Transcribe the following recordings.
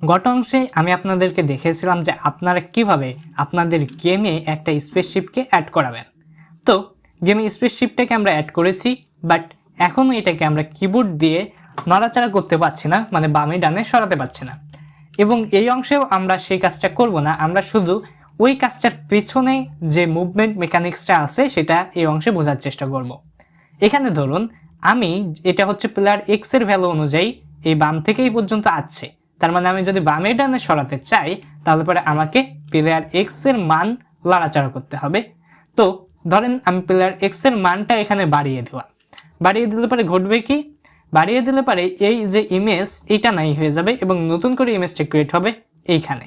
গত অংশে আমি আপনাদেরকে দেখিয়েছিলাম যে আপনারা কিভাবে আপনাদের গেমে একটা স্পেসশিপকে অ্যাড করাবেন। তো গেমে স্পেসশিপটাকে আমরা অ্যাড করেছি, বাট এখনও এটাকে আমরা কিবোর্ড দিয়ে নড়াচড়া করতে পারছি না, মানে বামে ডানে সরাতে পারছি না। এবং এই অংশেও আমরা সেই কাজটা করব না, আমরা শুধু ওই কাজটার পেছনে যে মুভমেন্ট মেকানিক্সটা আছে সেটা এই অংশে বোঝার চেষ্টা করব। এখানে ধরুন আমি এটা হচ্ছে প্লেয়ার এক্স এর ভ্যালু অনুযায়ী এই বাম থেকে এই পর্যন্ত আসছে, তার মানে আমি যদি বামে ডানে সরাতে চাই তাহলে পরে আমাকে প্লেয়ার এক্স এর মান লাড়াচাড়া করতে হবে। তো ধরেন আমি প্লেয়ার এক্স এর মানটা এখানে বাড়িয়ে দিলাম, বাড়িয়ে দিলে পরে ঘটবে কি, বাড়িয়ে দিলে পরে এই যে ইমেজ এইটা নাই হয়ে যাবে এবং নতুন করে ইমেজটা ক্রিয়েট হবে এইখানে।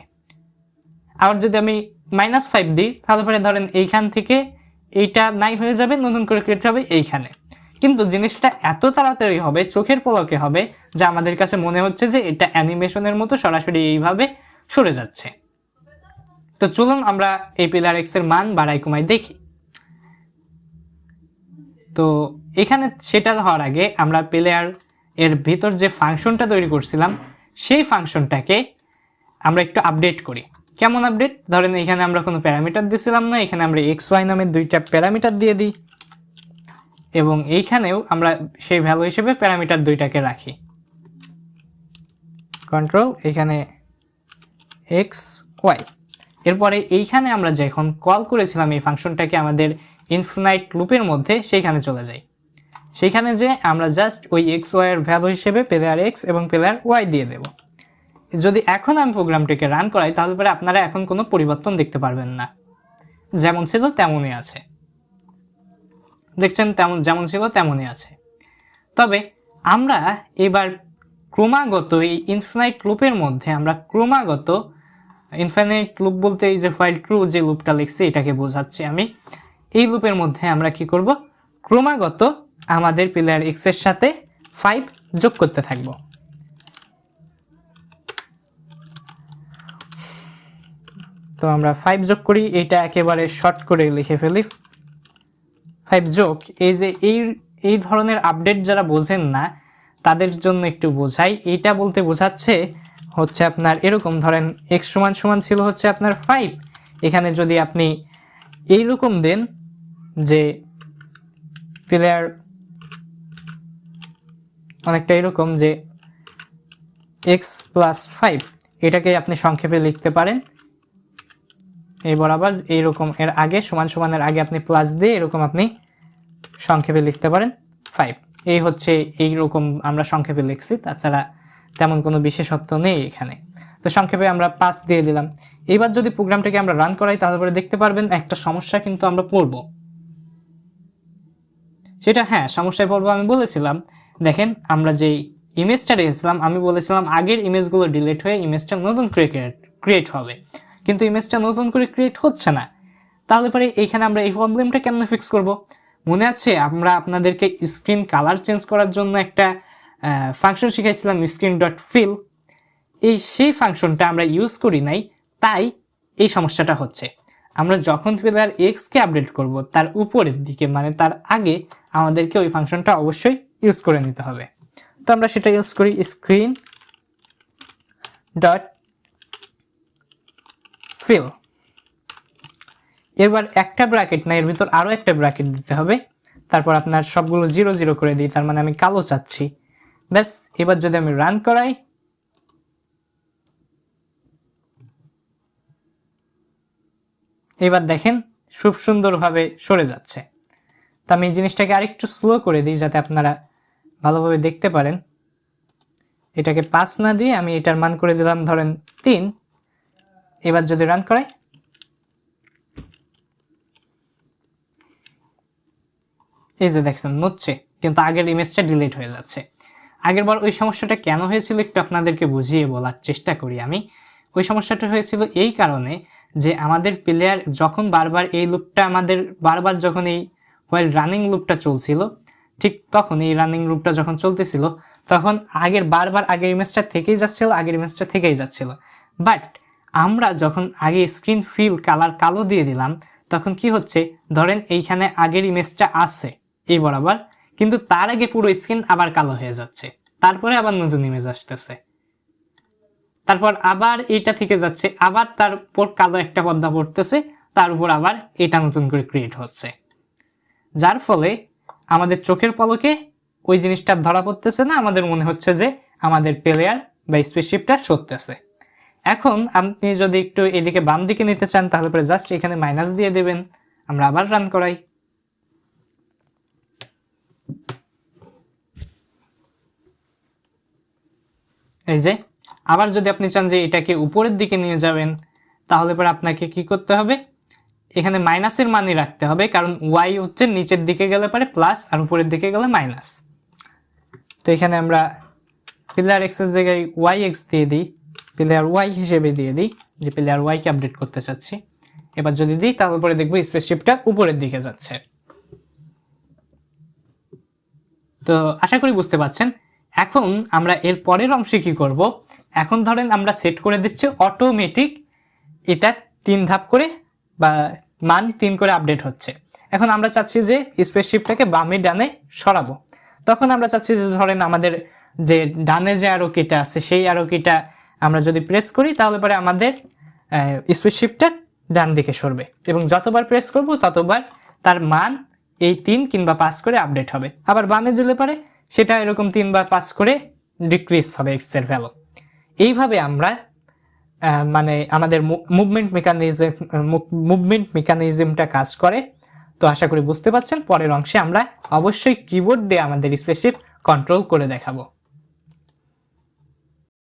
আবার যদি আমি -5 দিই তাহলে পরে ধরেন এইখান থেকে এইটা নাই হয়ে যাবে, নতুন করে ক্রিয়েট হবে এইখানে। কিন্তু জিনিসটা এত তাড়াতাড়ি হবে, চোখের পলকে হবে, যা আমাদের কাছে মনে হচ্ছে যে এটা অ্যানিমেশনের মতো সরাসরি এইভাবে সরে যাচ্ছে। তো চলুন আমরা এই প্লেয়ার এক্স এর মান বাড়াই কমাই দেখি। তো এখানে সেটা হওয়ার আগে আমরা প্লেয়ার এর ভিতর যে ফাংশনটা তৈরি করছিলাম সেই ফাংশনটাকে আমরা একটু আপডেট করি। কেমন আপডেট? ধরেন এখানে আমরা কোনো প্যারামিটার দিছিলাম না, এখানে আমরা এক্স ওয়াই নামের দুইটা প্যারামিটার দিয়ে দিই এবং এইখানেও আমরা সেই ভ্যালু হিসেবে প্যারামিটার দুইটাকে রাখি। কন্ট্রোল এখানে এক্স ওয়াই। এরপরে এইখানে আমরা যখন কল করেছিলাম এই ফাংশনটাকে আমাদের ইনফিনাইট লুপের মধ্যে, সেইখানে চলে যাই। সেইখানে যে আমরা জাস্ট ওই এক্স ওয়াই এর ভ্যালু হিসেবে প্লেয়ার এক্স এবং প্লেয়ার ওয়াই দিয়ে দেব। যদি এখন আমি প্রোগ্রামটিকে রান করাই তাহলে পরে আপনারা এখন কোনো পরিবর্তন দেখতে পারবেন না, যেমন ছিল তেমনই আছে। দেখছেন যেমন ছিল তেমনই আছে। তবে আমরা এবার ক্রমাগত এই ইনফিনাইট লুপের মধ্যে আমরা ক্রমাগত, ইনফিনাইট লুপ বলতে এই যে ফাইল ট্রু যে লুপটা লিখছি এটাকে বোঝাচ্ছি আমি, এই লুপের মধ্যে আমরা কি করব, ক্রমাগত আমাদের প্লেয়ার এক্স এর সাথে 5 যোগ করতে থাকব। তো আমরা 5 যোগ করি, এটা একেবারে শর্ট করে লিখে ফেলি 5 যোগ। এই যে এই ধরনের আপডেট যারা বোঝেন না তাদের জন্য একটু বোঝাই। এইটা বলতে বোঝাচ্ছে হচ্ছে আপনার এরকম, ধরেন এক্স সমান সমান ছিল হচ্ছে আপনার 5, এখানে যদি আপনি এইরকম দেন যে প্লেয়ার অনেকটা এরকম যে এক্স প্লাস 5, এটাকে আপনি সংক্ষেপে লিখতে পারেন এই বরাবর এইরকম, এর আগে সমান সমানের আগে আপনি প্লাস দিয়ে এরকম আপনি সংক্ষেপে লিখতে পারেন 5। এই হচ্ছে এইরকম আমরা সংক্ষেপে লিখছি, তাছাড়া তেমন কোনো বিশেষত্ব নেই এখানে। তো সংক্ষেপে আমরা 5 দিয়ে দিলাম। এইবার যদি প্রোগ্রামটাকে আমরা রান করাই তাহলে পরে দেখতে পারবেন একটা সমস্যা কিন্তু আমরা পড়ব। সেটা হ্যাঁ সমস্যায় পড়বো আমি বলেছিলাম। দেখেন আমরা যেই ইমেজটা রেখেছিলাম আমি বলেছিলাম আগের ইমেজগুলো ডিলিট হয়ে ইমেজটা নতুন ক্রিয়েট হবে, কিন্তু ইমেজটা নতুন করে ক্রিয়েট হচ্ছে না। তাহলে পরে এইখানে আমরা এই প্রবলেমটা কেমনে ফিক্স করব? মনে আছে আমরা আপনাদেরকে স্ক্রিন কালার চেঞ্জ করার জন্য একটা ফাংশন শিখাইছিলাম স্ক্রিন ডট ফিল। সেই ফাংশনটা আমরা ইউজ করি নাই, তাই এই সমস্যাটা হচ্ছে। আমরা যখন প্লেয়ার এক্সকে আপডেট করব তার উপরের দিকে মানে তার আগে আমাদেরকে ওই ফাংশনটা অবশ্যই ইউজ করে নিতে হবে। তো আমরা সেটা ইউজ করি স্ক্রিন ডট ফিল। এবার একটা ব্র্যাকেট না, এর ভিতর আরও একটা ব্র্যাকেট দিতে হবে, তারপর আপনার সবগুলো 0 0 করে দিই, তার মানে আমি কালো চাচ্ছি। ব্যাস, এবার যদি আমি রান করাই এবার দেখেন খুব সুন্দরভাবে সরে যাচ্ছে। তো আমি এই জিনিসটাকে আরেকটু স্লো করে দিই যাতে আপনারা ভালোভাবে দেখতে পারেন। এটাকে 5 না দিয়ে আমি এটার মান করে দিলাম ধরেন 3। এবার যদি রান করাই এই যে দেখছেন নড়ছে, কিন্তু আগের ইমেজটা ডিলিট হয়ে যাচ্ছে। আগের বার ওই সমস্যাটা কেন হয়েছিল একটু আপনাদেরকে বুঝিয়ে বলার চেষ্টা করি আমি। ওই সমস্যাটা হয়েছিল এই কারণে যে আমাদের প্লেয়ার যখন বারবার এই লুপটা আমাদের বারবার যখন এই হোয়াইল রানিং লুপটা চলছিল, ঠিক তখন এই রানিং লুপটা যখন চলতেছিল তখন বারবার আগের ইমেজটা থেকেই যাচ্ছিল। বাট আমরা যখন আগে স্ক্রিন ফিল কালার কালো দিয়ে দিলাম তখন কি হচ্ছে, ধরেন এইখানে আগের ইমেজটা আছে এই বরাবর, কিন্তু তার আগে পুরো স্ক্রিন আবার কালো হয়ে যাচ্ছে, তারপরে আবার নতুন ইমেজ আসতেছে। তারপর আবার এইটা থেকে যাচ্ছে, আবার তার উপর কালো একটা পর্দা পড়তেছে, তার উপর আবার এটা নতুন করে ক্রিয়েট হচ্ছে, যার ফলে আমাদের চোখের পলকে ওই জিনিসটা ধরা পড়তেছে না, আমাদের মনে হচ্ছে যে আমাদের প্লেয়ার বা স্পেসশিপটা সরতেছে। এখন আপনি যদি একটু এদিকে বাম দিকে নিতে চান তাহলে পরে জাস্ট এখানে মাইনাস দিয়ে দেবেন। আমরা আবার রান করাই। এই যে আবার যদি আপনি চান যে এটাকে উপরের দিকে নিয়ে যাবেন তাহলে পরে আপনাকে কি করতে হবে, এখানে মাইনাসের মানই রাখতে হবে, কারণ ওয়াই হচ্ছে নিচের দিকে গেলে পরে প্লাস আর উপরের দিকে গেলে মাইনাস। তো এখানে আমরা প্লেয়ার এক্স এর জায়গায় ওয়াই এক্স দিয়ে দিই, প্লেয়ার ওয়াই হিসেবে দিয়ে দিই, যে প্লেয়ার ওয়াইকে আপডেট করতে চাচ্ছি। এবার যদি দিই তারপরে দেখবো স্পেসশিপটা উপরের দিকে যাচ্ছে। তো আশা করি বুঝতে পারছেন। এখন আমরা এর পরের অংশে কি করব, এখন ধরেন আমরা সেট করে দিচ্ছি অটোমেটিক এটা 3 ধাপ করে বা মান 3 করে আপডেট হচ্ছে। এখন আমরা চাচ্ছি যে স্পেসশিপটাকে বামে ডানে সরাবো, তখন আমরা চাচ্ছি যে ধরেন আমাদের যে ডানে যে আরো কিটা আছে সেই আরো কিটা আমরা যদি প্রেস করি তাহলে পরে আমাদের স্পেসশিপটা ডান দিকে সরবে, এবং যতবার প্রেস করব ততবার তার মান এই 3 কিংবা 5 করে আপডেট হবে। আবার বামে দিলে পারে সেটা এরকম 3 বা 5 করে ডিক্রিজ হবে এক্স এর ভ্যালু। এইভাবে আমরা মানে আমাদের মুভমেন্ট মেকানিজমটা কাজ করে। তো আশা করি বুঝতে পারছেন। পরের অংশে আমরা অবশ্যই কিবোর্ড দিয়ে আমাদের স্পেসশিপ কন্ট্রোল করে দেখাবো।